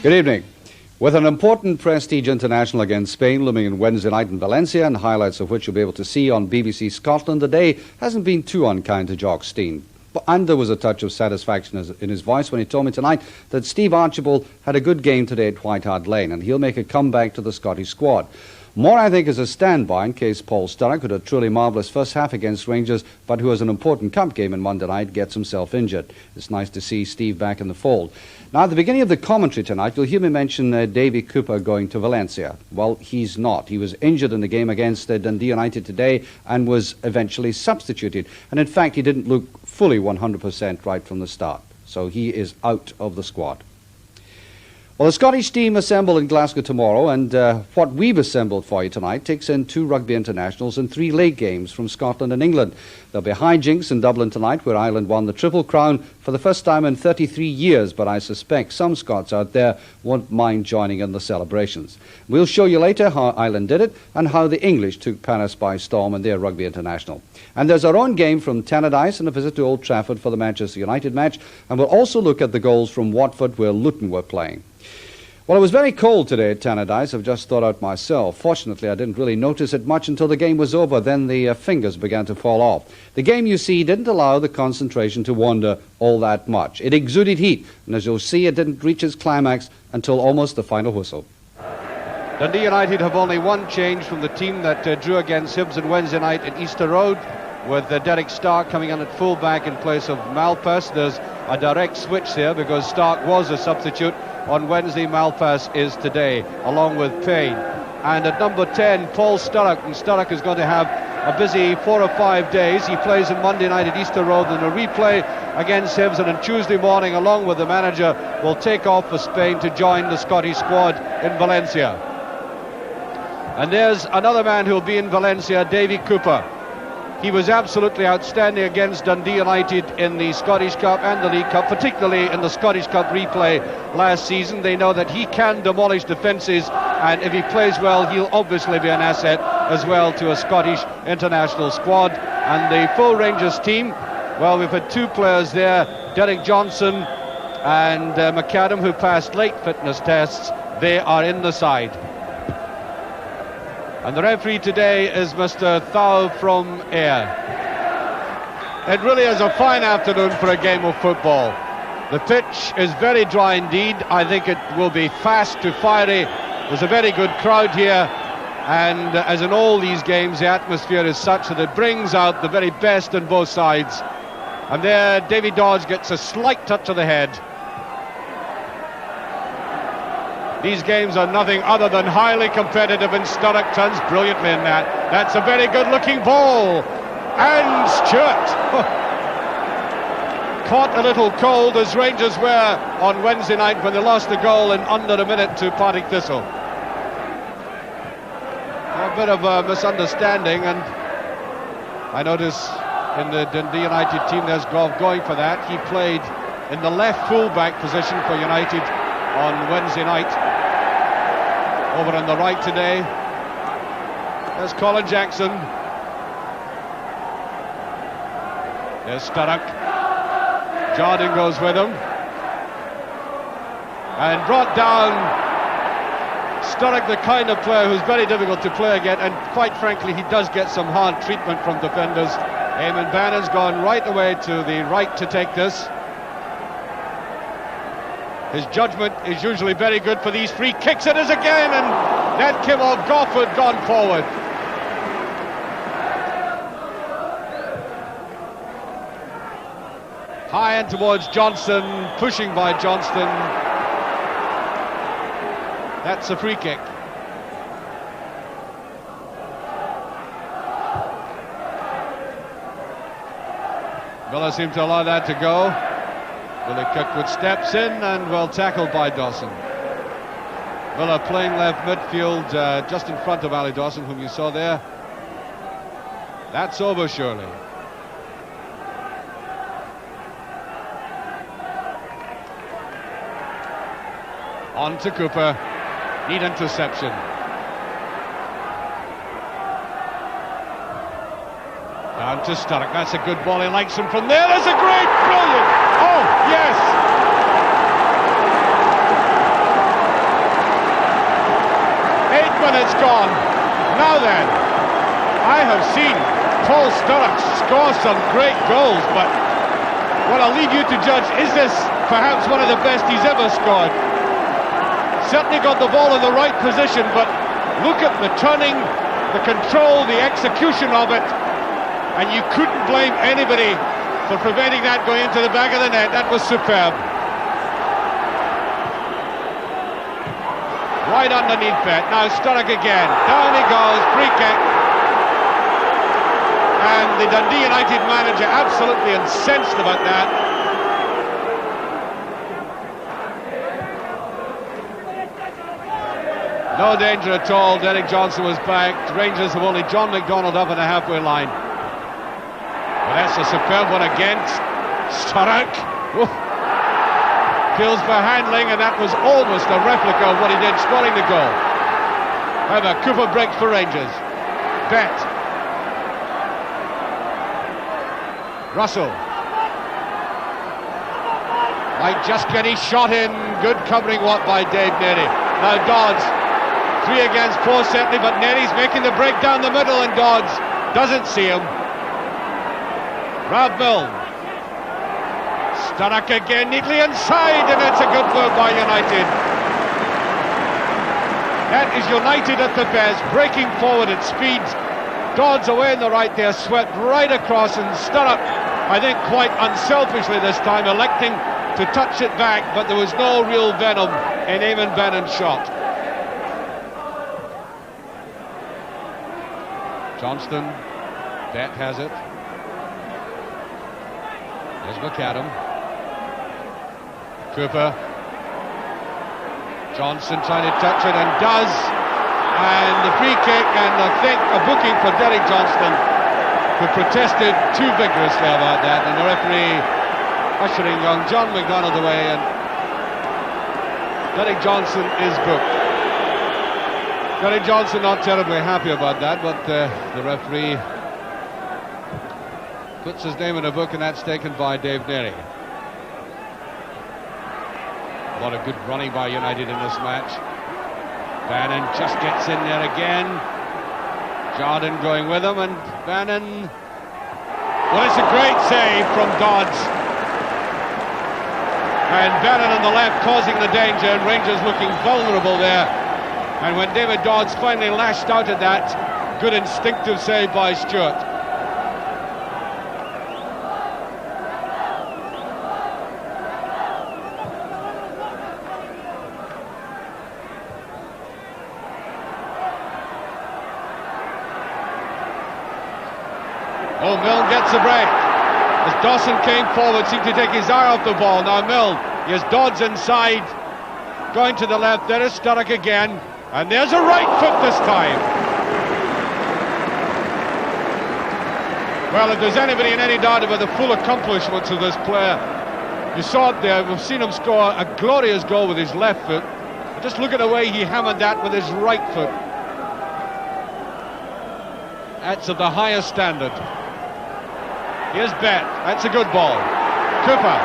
Good evening. With an important prestige international against Spain looming on Wednesday night in Valencia, and highlights of which you'll be able to see on BBC Scotland, the day hasn't been too unkind to Jock Stein. And there was a touch of satisfaction in his voice when he told me tonight that Steve Archibald had a good game today at White Hart Lane, and he'll make a comeback to the Scottish squad. More, I think, is a standby in case Paul Sturrock, who had a truly marvellous first half against Rangers, but who has an important cup game on Monday night, gets himself injured. It's nice to see Steve back in the fold. Now, at the beginning of the commentary tonight, you'll hear me mention Davy Cooper going to Valencia. Well, he's not. He was injured in the game against Dundee United today and was eventually substituted. And in fact, he didn't look fully 100% right from the start. So he is out of the squad. Well, the Scottish team assemble in Glasgow tomorrow, and what we've assembled for you tonight takes in 2 rugby internationals and 3 late games from Scotland and England. There'll be high jinks in Dublin tonight, where Ireland won the Triple Crown for the first time in 33 years, but I suspect some Scots out there won't mind joining in the celebrations. We'll show you later how Ireland did it and how the English took Paris by storm in their rugby international. And there's our own game from Tannadice and a visit to Old Trafford for the Manchester United match, and we'll also look at the goals from Watford, where Luton were playing. Well, it was very cold today at Tannadice. I've just thought out myself. Fortunately, I didn't really notice it much until the game was over. Then the fingers began to fall off. The game, you see, didn't allow the concentration to wander all that much. It exuded heat, and as you'll see, it didn't reach its climax until almost the final whistle. Dundee United have only one change from the team that drew against Hibs on Wednesday night at Easter Road, with Derek Stark coming in at full-back in place of Malpass. There's a direct switch there because Stark was a substitute on Wednesday. Malpass is today, along with Payne. And at number 10, Paul Sturrock. And Sturrock is going to have a busy 4 or 5 days. He plays on Monday night at Easter Road in a replay against Hibs, and on Tuesday morning, along with the manager, will take off for Spain to join the Scottish squad in Valencia. And there's another man who'll be in Valencia, Davy Cooper. He was absolutely outstanding against Dundee United in the Scottish Cup and the League Cup, particularly in the Scottish Cup replay last season. They know that he can demolish defences, and if he plays well, he'll obviously be an asset as well to a Scottish international squad. And the full Rangers team, well, we've had 2 players there, Derek Johnson and McAdam, who passed late fitness tests. They are in the side. And the referee today is Mr. Thau from Ayr. It really is a fine afternoon for a game of football. The pitch is very dry indeed. I think it will be fast to fiery. There's a very good crowd here, and as in all these games, the atmosphere is such that it brings out the very best on both sides. And there, Davy Dodge gets a slight touch of the head. These games are nothing other than highly competitive in Sturrock terms. Brilliant man, that. That's a very good-looking ball. And Stewart caught a little cold, as Rangers were on Wednesday night when they lost the goal in under a minute to Partick Thistle. A bit of a misunderstanding, and I notice in the Dundee United team there's Gov going for that. He played in the left full-back position for United on Wednesday night. Over on the right today, there's Colin Jackson. There's Sturrock. Jardine goes with him. And brought down. Sturrock, the kind of player who's very difficult to play against, and quite frankly, he does get some hard treatment from defenders. Eamon Bannon's gone right away to the right to take this. His judgment is usually very good for these free kicks. It is again, and that Kimmel Gofford gone forward. High end towards Johnson, pushing by Johnston. That's a free kick. Villa seem to allow that to go. Billy Kirkwood steps in and well tackled by Dawson. Villa playing left midfield just in front of Ali Dawson, whom you saw there. That's over surely. On to Cooper. Neat interception. Down to Sturrock. That's a good ball. He likes him from there. There's a great, brilliant. Oh, yes. 8 minutes gone. Now then, I have seen Paul Sturrock score some great goals, but what I'll leave you to judge, is this perhaps one of the best he's ever scored? Certainly got the ball in the right position, but look at the turning, the control, the execution of it, and you couldn't blame anybody for preventing that going into the back of the net. That was superb. Right underneath that. Now Sturrock again. Down he goes. Free kick. And the Dundee United manager absolutely incensed about that. No danger at all. Derek Johnson was back. Rangers have only John McDonald up on the halfway line. Well, that's a superb one again. Sturrock. Oof. Kills for handling, and that was almost a replica of what he did scoring the goal. However, Cooper breaks for Rangers. Bet. Russell. Might just get his shot in. Good covering what by Dave Nerey. Now Dodds. 3 against 4 certainly, but Nerey's making the break down the middle, and Dodds doesn't see him. Rob Milne. Sturrock again, neatly inside, and it's a good move by United. That is United at the best, breaking forward at speed. Dodds away in the right there, swept right across, and Sturrock, I think quite unselfishly this time, electing to touch it back, but there was no real venom in Eamon Bannon's shot. Johnston, Bet has it. There's McAdam. Cooper. Johnson trying to touch it and does. And the free kick, and I think a booking for Derek Johnston, who protested too vigorously about that, and the referee ushering young John McDonald away, and Derek Johnson is booked. Derek Johnson not terribly happy about that, but the referee puts his name in a book, and that's taken by Dave Nerey. A lot of good running by United in this match. Bannon just gets in there again. Jardine going with him, and Bannon. Well, it's a great save from Dodds. And Bannon on the left causing the danger, and Rangers looking vulnerable there. And when David Dodds finally lashed out at that, good instinctive save by Stewart. Oh, Milne gets a break. As Dawson came forward, seemed to take his eye off the ball. Now Milne, he has Dodds inside, going to the left. There is Sturrock again, and there's a right foot this time. Well, if there's anybody in any doubt about the full accomplishments of this player, you saw it there. We've seen him score a glorious goal with his left foot. Just look at the way he hammered that with his right foot. That's of the highest standard. Here's Bet. That's a good ball. Cooper.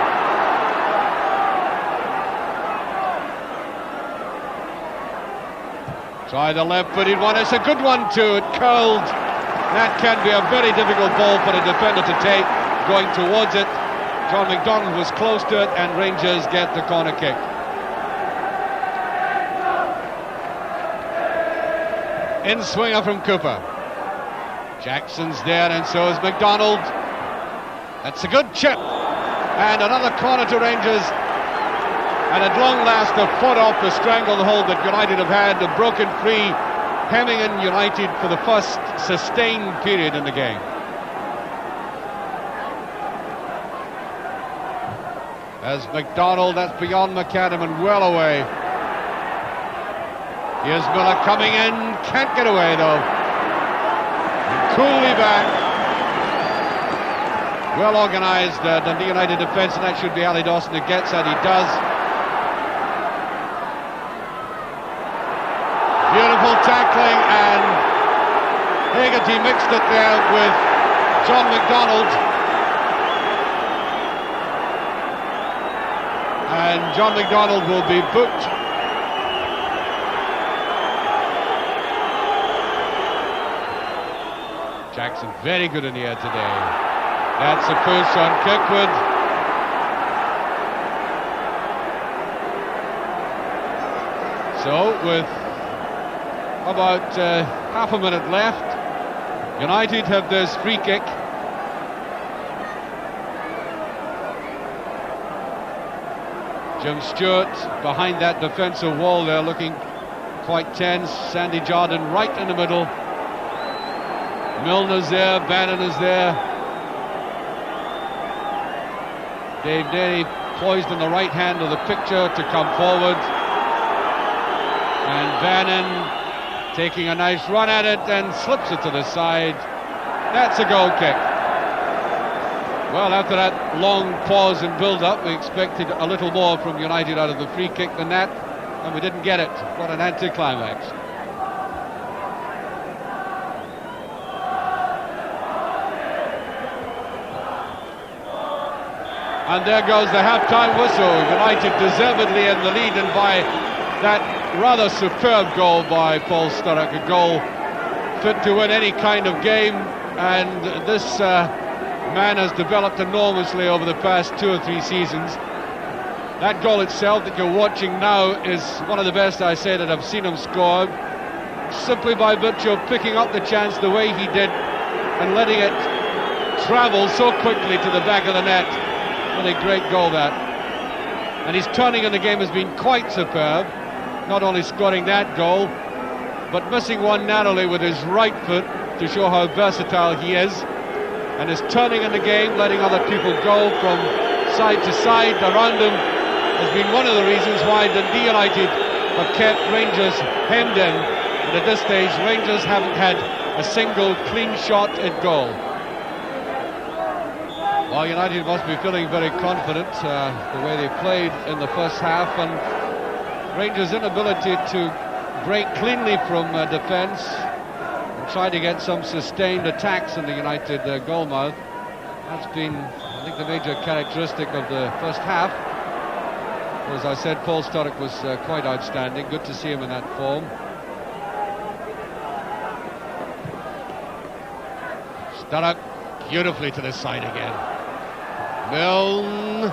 Try the left-footed one. It's a good one too. It curled. That can be a very difficult ball for a defender to take. Going towards it. John McDonald was close to it, and Rangers get the corner kick. In swinger from Cooper. Jackson's there, and so is McDonald. That's a good chip, and another corner to Rangers, and at long last they've fought off the stranglehold that United have had, and broken free, hemming in United for the first sustained period in the game. As McDonald, that's beyond McAdam and well away. Here's Miller coming in, can't get away though. And coolly back. Well organised Dundee United defence, and that should be Ali Dawson who gets that. He does. Beautiful tackling, and Hegarty mixed it there with John McDonald. And John McDonald will be booked. Jackson, very good in the air today. That's a push on Kirkwood. So, with about half a minute left, United have this free kick. Jim Stewart behind that defensive wall there, looking quite tense. Sandy Jardine right in the middle. Milner's there, Bannon is there. Dave Daly poised in the right hand of the picture to come forward. And Bannon taking a nice run at it and slips it to the side. That's a goal kick. Well, after that long pause and build-up, we expected a little more from United out of the free kick than that, and we didn't get it. What an anticlimax. And there goes the half-time whistle. United deservedly in the lead, and by that rather superb goal by Paul Sturrock, a goal fit to win any kind of game, and this man has developed enormously over the past 2 or 3 seasons. That goal itself that you're watching now is one of the best, I say, that I've seen him score, simply by virtue of picking up the chance the way he did and letting it travel so quickly to the back of the net. What a great goal that. And his turning in the game has been quite superb, not only scoring that goal, but missing one narrowly with his right foot to show how versatile he is. And his turning in the game, letting other people go from side to side around him, has been one of the reasons why Dundee United have kept Rangers hemmed in. And at this stage, Rangers haven't had a single clean shot at goal. Well, United must be feeling very confident the way they played in the first half, and Rangers' inability to break cleanly from defence, try to get some sustained attacks in the United goalmouth. That's been, I think, the major characteristic of the first half. As I said, Paul Sturrock was quite outstanding. Good to see him in that form. Sturrock beautifully to the side again. Milne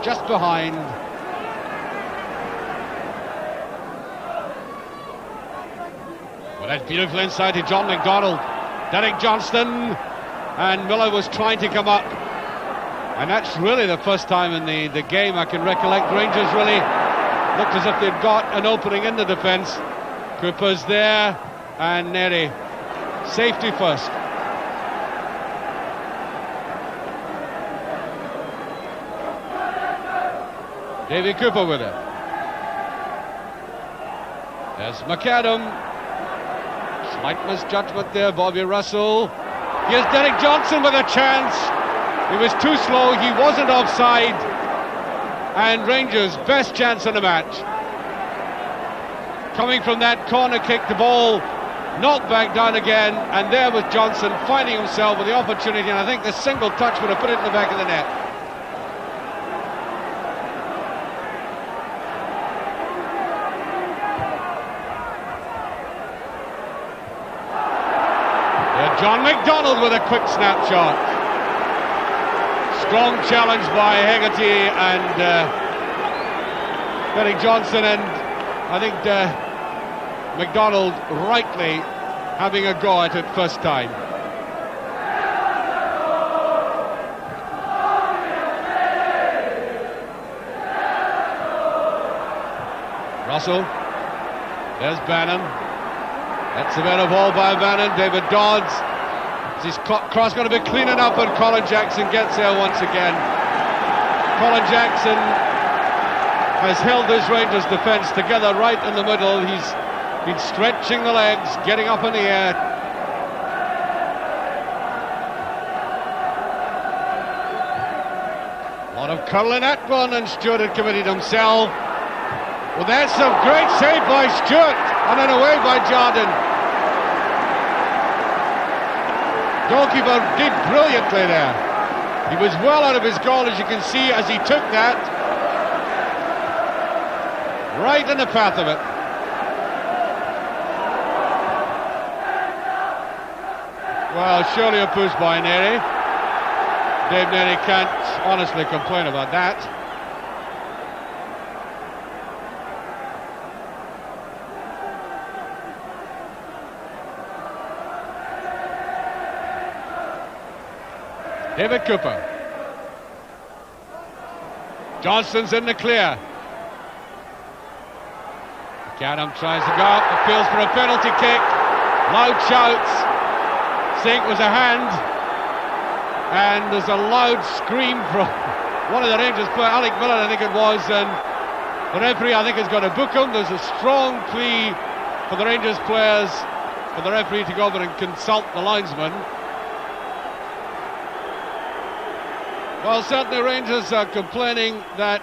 just behind. Well, that's beautiful inside to John McDonald. Derek Johnston, and Miller was trying to come up. And that's really the first time in the game I can recollect Rangers really looked as if they'd got an opening in the defence. Cooper's there, and Neri. Safety first. Davy Cooper with it. There's McAdam. Slight misjudgment there, Bobby Russell. Here's Derek Johnson with a chance. He was too slow, he wasn't offside. And Rangers' best chance in the match. Coming from that corner kick, the ball knocked back down again, and there was Johnson finding himself with the opportunity, and I think the single touch would have put it in the back of the net. John McDonald with a quick snapshot. Strong challenge by Hegarty and Derek Johnson, and I think McDonald rightly having a go at it first time. Russell. There's Bannon. That's a better ball by Bannon. David Dodds. Is his cross going to be clean enough? And Colin Jackson gets there once again. Colin Jackson has held his Rangers defence together right in the middle. He's been stretching the legs, getting up in the air. A lot of curling at one, and Stewart had committed himself. Well, that's a great save by Stewart, and then away by Jardine. Goalkeeper did brilliantly there. He was well out of his goal, as you can see, as he took that. Right in the path of it. Well, surely a push by Neri. Dave Neri can't honestly complain about that. David Cooper. Johnston's in the clear. McAdam tries to go up, appeals for a penalty kick. Loud shouts, saying it was a hand. And there's a loud scream from one of the Rangers players, Alec Miller I think it was, and the referee I think is going to book him. There's a strong plea for the Rangers players, for the referee to go over and consult the linesman. Well, certainly Rangers are complaining that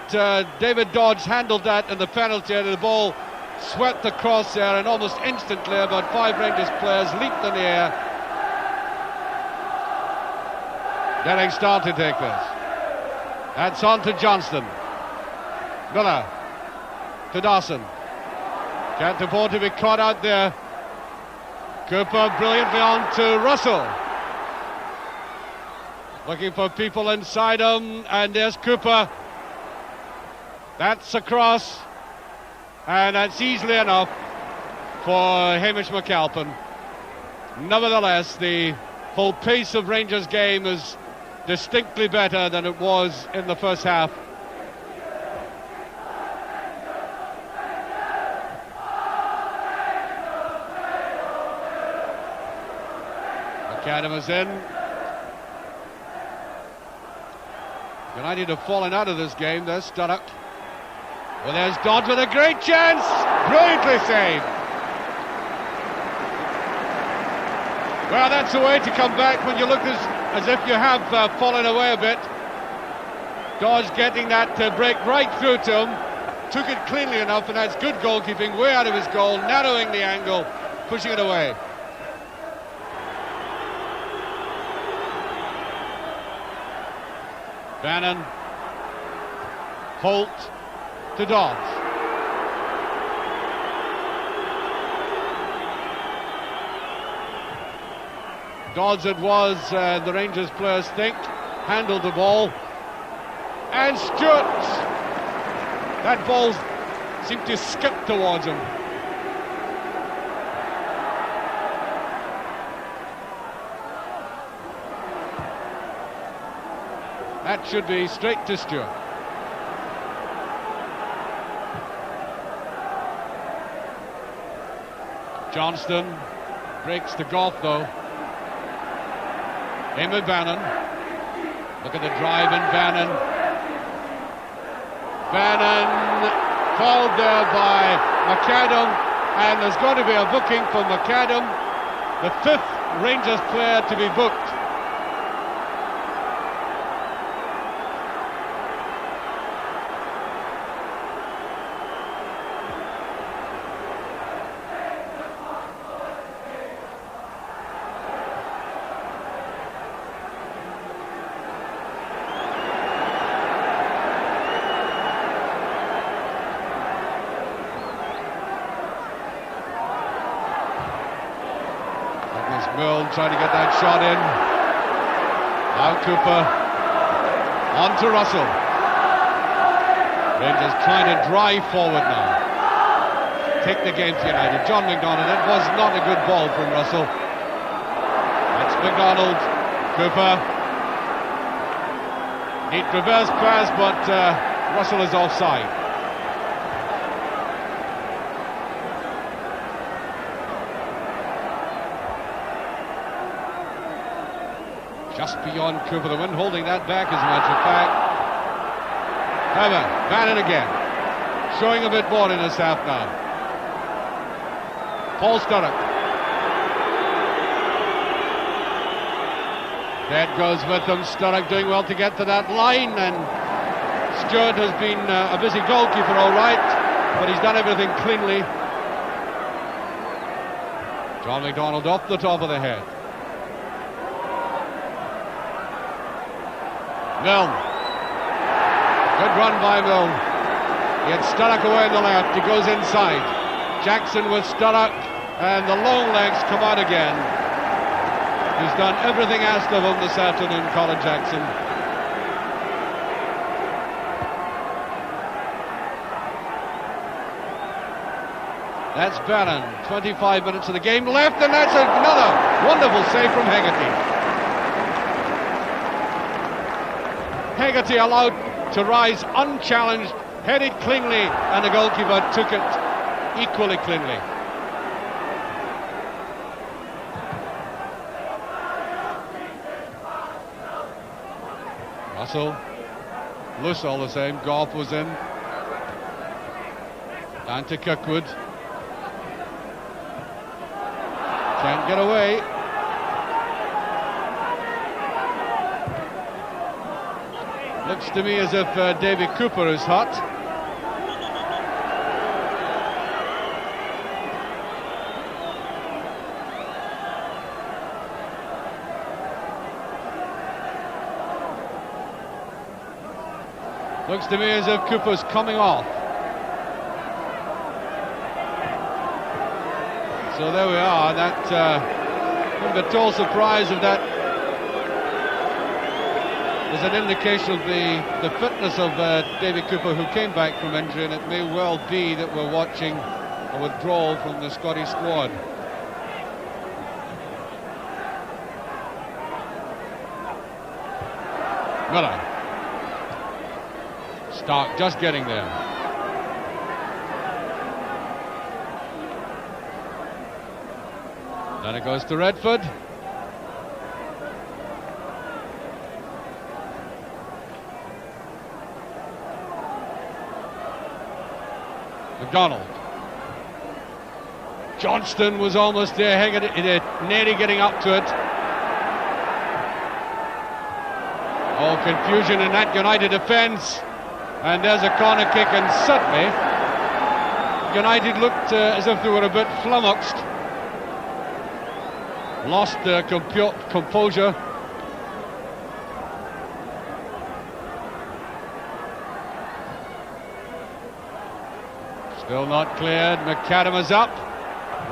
David Dodge handled that in the penalty area. The ball swept across there, and almost instantly about 5 Rangers players leaped in the air. Derek Starr to take this. That's on to Johnston. Miller to Dawson. Can't afford to be caught out there. Cooper brilliantly on to Russell. Looking for people inside him, and there's Cooper. That's across, and that's easily enough for Hamish McAlpin. Nevertheless, the full pace of Rangers' game is distinctly better than it was in the first half. McAdam is in. United have fallen out of this game. There's Sturrock. Well, there's Dodge with a great chance. Brilliantly saved. Well, that's the way to come back when you look as if you have fallen away a bit. Dodge getting that break right through to him. Took it cleanly enough, and that's good goalkeeping, way out of his goal, narrowing the angle, pushing it away. Bannon, Holt to Dodge. Dodge it was, the Rangers players think, handled the ball. And Stewart! That ball seemed to skip towards him. That should be straight to Stewart. Johnston breaks the golf though. In with Bannon. Look at the drive in Bannon. Bannon fouled there by McAdam, and there's going to be a booking for McAdam, the 5th Rangers player to be booked. Milne trying to get that shot in. Now Cooper on to Russell. Rangers trying to drive forward now. Take the game to United. John McDonald, it was not a good ball from Russell. That's McDonald. Cooper. Neat reverse pass, but Russell is offside. Just beyond Cooper, the wind holding that back as a matter of fact. However, Bannon again, showing a bit more in this half now. Paul Sturrock. That goes with him. Sturrock doing well to get to that line, and Stewart has been a busy goalkeeper, all right, but he's done everything cleanly. John McDonald off the top of the head. Milne. Good run by Milne. He had Sturrock away on the left. He goes inside. Jackson with Sturrock, and the long legs come out again. who's done everything asked of him this afternoon, Colin Jackson. That's Bannon. 25 minutes of the game left, and that's another wonderful save from Hegarty. Hegarty allowed to rise unchallenged, headed cleanly, and the goalkeeper took it equally cleanly. Russell, loose all the same. Goff was in. Down to Kirkwood. Can't get away. Looks to me as if David Cooper is hot. Looks to me as if Cooper's coming off. So there we are. That wouldn't be at all surprised if that is an indication of the fitness of David Cooper, who came back from injury, and it may well be that we're watching a withdrawal from the Scottish squad. Miller. Stark just getting there. Then it goes to Redford. McDonald. Johnston was almost there, nearly getting up to it. Oh, confusion in that United defence. And there's a corner kick, and suddenly United looked as if they were a bit flummoxed. Lost their composure. Still not cleared. McAdam is up.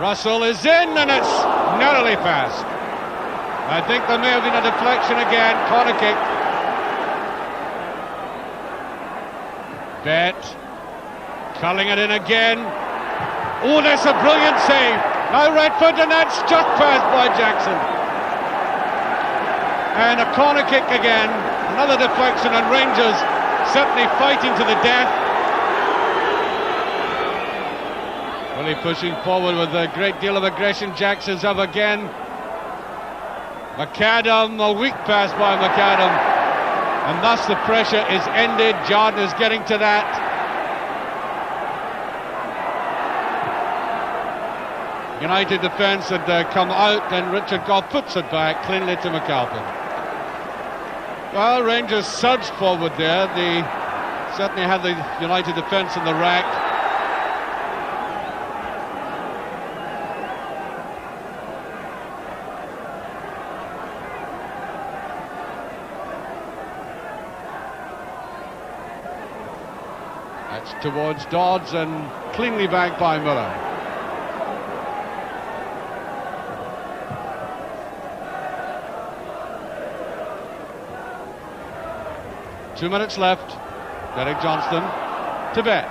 Russell is in, and it's narrowly past. I think there may have been a deflection again. Corner kick. Bet. Culling it in again. Oh, that's a brilliant save. Now Redford, and that's just passed by Jackson. And a corner kick again. Another deflection, and Rangers certainly fighting to the death. Really pushing forward with a great deal of aggression. Jackson's up again. McAdam, a weak pass by McAdam. And thus the pressure is ended. Jordan is getting to that. United defence had come out, and Richard Goff puts it back cleanly to McAlpin. Well, Rangers surged forward there. They certainly had the United defence in the rack. That's towards Dodds, and cleanly back by Miller. Two minutes left. Derek Johnston to Bet.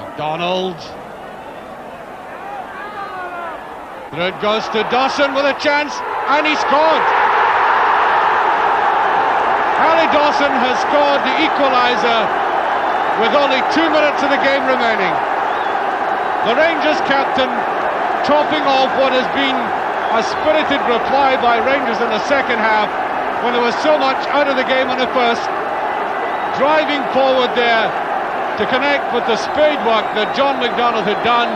McDonald. There it goes to Dawson with a chance, and he scored. Ali Dawson has scored the equaliser with only 2 minutes of the game remaining. The Rangers captain topping off what has been a spirited reply by Rangers in the second half, when there was so much out of the game in the first, driving forward there to connect with the spade work that John McDonald had done,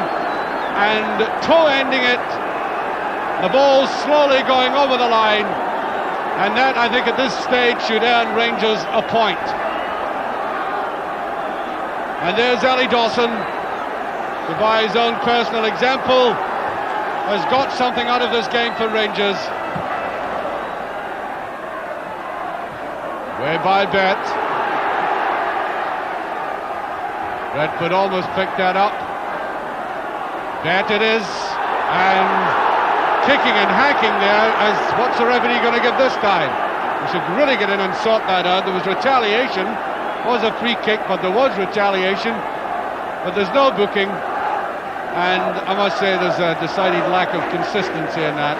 and toe-ending it, the ball slowly going over the line, and that, I think, at this stage should earn Rangers a point. And there's Ali Dawson, who by his own personal example has got something out of this game for Rangers. Way by Bet. Redford almost picked that up. Bet it is. And kicking and hacking there, as what's the referee going to give this time? We should really get in and sort that out. There was retaliation, was a free kick, but there was retaliation, but there's no booking, and I must say there's a decided lack of consistency in that.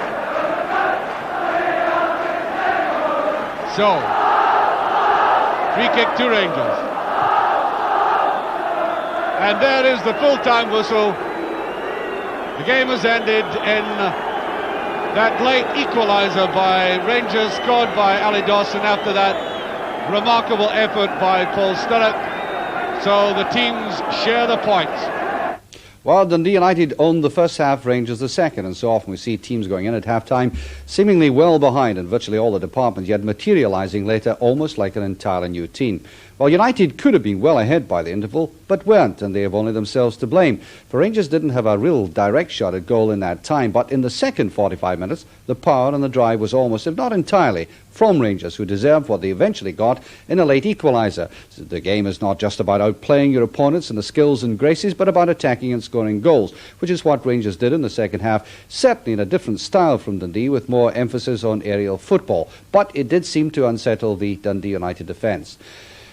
So, free kick to Rangers. And there is the full-time whistle. The game has ended in that late equaliser by Rangers, scored by Ali Dawson after that remarkable effort by Paul Sturrock. So the teams share the points. Well, Dundee United owned the first half, Rangers the second, and so often we see teams going in at half-time seemingly well behind in virtually all the departments, yet materialising later almost like an entirely new team. Well, United could have been well ahead by the interval, but weren't, and they have only themselves to blame. For Rangers didn't have a real direct shot at goal in that time, but in the second 45 minutes, the power and the drive was almost, if not entirely, from Rangers, who deserved what they eventually got in a late equaliser. So the game is not just about outplaying your opponents and the skills and graces, but about attacking and scoring goals, which is what Rangers did in the second half, certainly in a different style from Dundee, with more emphasis on aerial football. But it did seem to unsettle the Dundee United defence.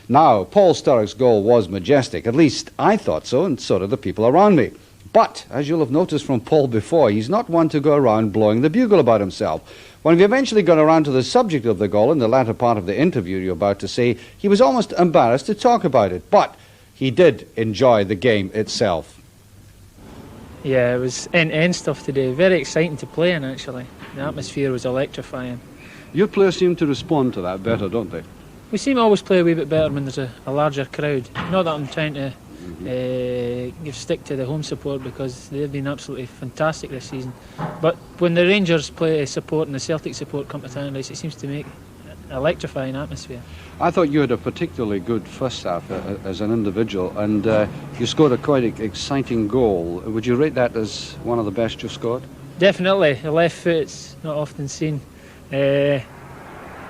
Now, Paul Sturrock's goal was majestic. At least I thought so, and so did the people around me. But, as you'll have noticed from Paul before, he's not one to go around blowing the bugle about himself. When we eventually got around to the subject of the goal in the latter part of the interview you're about to see, he was almost embarrassed to talk about it. But he did enjoy the game itself. Yeah, it was end-to-end stuff today. Very exciting to play in, actually. The atmosphere was electrifying. Your players seem to respond to that better, don't they? We seem to always play a wee bit better when there's a larger crowd. Not that I'm trying to give stick to the home support, because they've been absolutely fantastic this season. But when the Rangers play support and the Celtic support come to Tannadice, it seems to make an electrifying atmosphere. I thought you had a particularly good first half as an individual, and you scored a quite exciting goal. Would you rate that as one of the best you've scored? Definitely. A left foot, it's not often seen.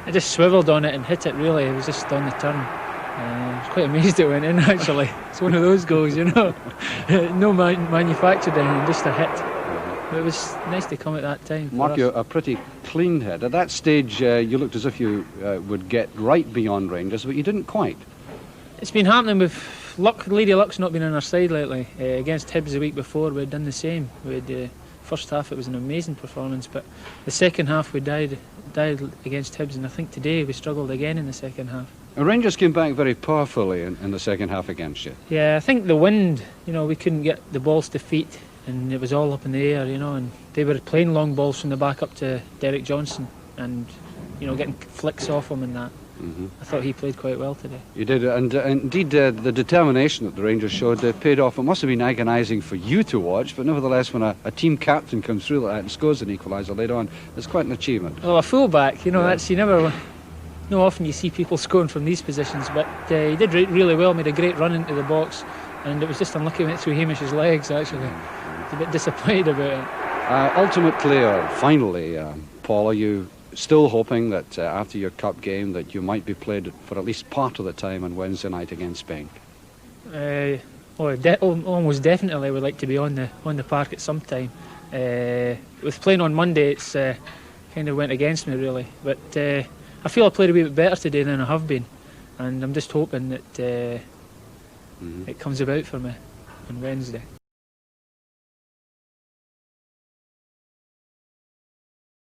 I just swiveled on it and hit it, really. It was just on the turn. I was quite amazed it went in, actually. It's one of those goals, you know. No manufactured anything, just a hit. But it was nice to come at that time. Mark, you're a pretty clean head. At that stage, you looked as if you would get right beyond Rangers, but you didn't quite. It's been happening with luck. Lady Luck's not been on our side lately. Against Hibs the week before, we'd done the same. First half it was an amazing performance, but the second half we died against Hibs, and I think today we struggled again in the second half. Rangers came back very powerfully in the second half against you. Yeah, I think the wind, we couldn't get the balls to feet, and it was all up in the air, and they were playing long balls from the back up to Derek Johnson, and getting flicks off him and that. I thought he played quite well today. You did, and indeed the determination that the Rangers showed paid off. It must have been agonising for you to watch, but nevertheless, when a team captain comes through like that and scores an equaliser later on, it's quite an achievement. Well, a full-back, that's no often you see people scoring from these positions, but he did really well, made a great run into the box, and it was just unlucky when it through Hamish's legs, actually. He's a bit disappointed about it. Ultimately, or finally, Paul, are you still hoping that after your cup game that you might be played for at least part of the time on Wednesday night against Spain? Almost definitely would like to be on the park at some time. With playing on Monday, it's kind of went against me, really, but I feel I played a wee bit better today than I have been, and I'm just hoping that it comes about for me on Wednesday.